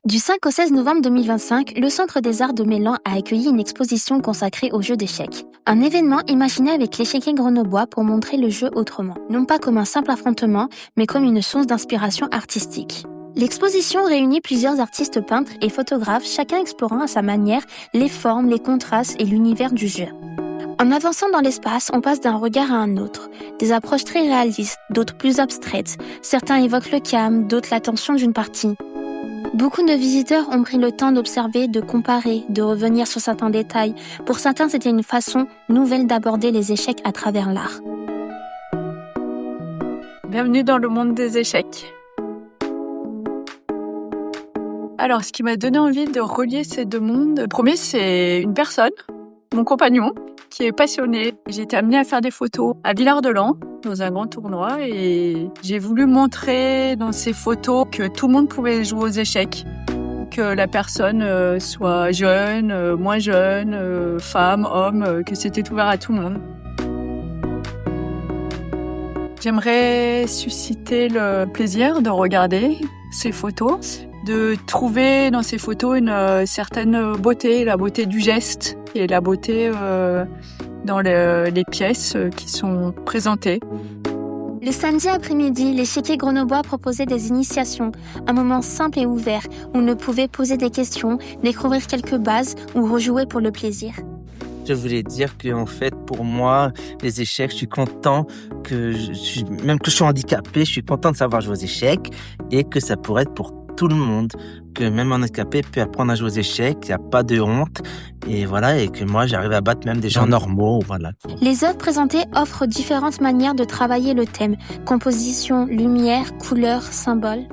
Du 5 au 16 novembre 2025, le Centre des Arts de Mélan a accueilli une exposition consacrée au jeu d'échecs. Un événement imaginé avec l'échiquier grenoblois pour montrer le jeu autrement. Non pas comme un simple affrontement, mais comme une source d'inspiration artistique. L'exposition réunit plusieurs artistes peintres et photographes, chacun explorant à sa manière les formes, les contrastes et l'univers du jeu. En avançant dans l'espace, on passe d'un regard à un autre. Des approches très réalistes, d'autres plus abstraites. Certains évoquent le calme, d'autres la tension d'une partie. Beaucoup de visiteurs ont pris le temps d'observer, de comparer, de revenir sur certains détails. Pour certains, c'était une façon nouvelle d'aborder les échecs à travers l'art. Bienvenue dans le monde des échecs. Alors, ce qui m'a donné envie de relier ces deux mondes, le premier, c'est une personne, mon compagnon, qui est passionné. J'ai été amenée à faire des photos à Villard-de-Lans, dans un grand tournoi, et j'ai voulu montrer dans ces photos que tout le monde pouvait jouer aux échecs. Que la personne soit jeune, moins jeune, femme, homme, que c'était ouvert à tout le monde. J'aimerais susciter le plaisir de regarder ces photos, de trouver dans ces photos une certaine beauté, la beauté du geste et la beauté dans les pièces qui sont présentées. Le samedi après-midi, l'échiquier grenoblois proposait des initiations, un moment simple et ouvert où on pouvait poser des questions, découvrir quelques bases ou rejouer pour le plaisir. Je voulais dire que, en fait, pour moi, les échecs, je suis content même que je suis handicapé, je suis content de savoir jouer aux échecs et que ça pourrait être pour tout le monde, que même un handicapé peut apprendre à jouer aux échecs, il n'y a pas de honte, et voilà, et que moi, j'arrive à battre même des gens normaux, voilà. Les œuvres présentées offrent différentes manières de travailler le thème, composition, lumière, couleurs, symboles.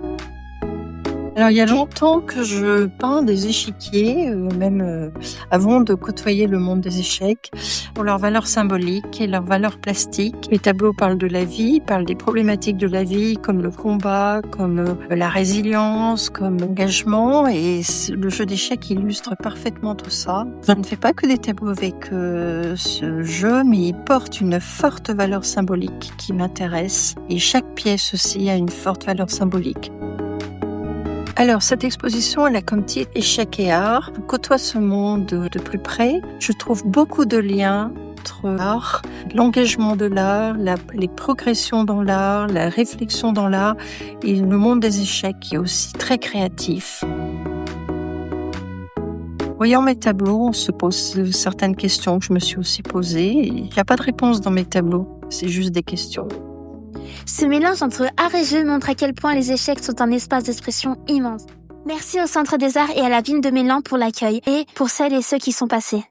Alors, il y a longtemps que je peins des échiquiers, même avant de côtoyer le monde des échecs, pour leur valeur symbolique et leur valeur plastique. Les tableaux parlent de la vie, parlent des problématiques de la vie, comme le combat, comme la résilience, comme l'engagement, et le jeu d'échecs illustre parfaitement tout ça. Je ne fais pas que des tableaux avec ce jeu, mais il porte une forte valeur symbolique qui m'intéresse, et chaque pièce aussi a une forte valeur symbolique. Alors, cette exposition, elle a comme titre « Échecs et art ». Je côtoie ce monde de plus près. Je trouve beaucoup de liens entre l'art, l'engagement de l'art, les progressions dans l'art, la réflexion dans l'art et le monde des échecs qui est aussi très créatif. Voyant mes tableaux, on se pose certaines questions que je me suis aussi posées. Il n'y a pas de réponse dans mes tableaux, c'est juste des questions. Ce mélange entre art et jeu montre à quel point les échecs sont un espace d'expression immense. Merci au Centre des Arts et à la ville de Mélan pour l'accueil et pour celles et ceux qui sont passés.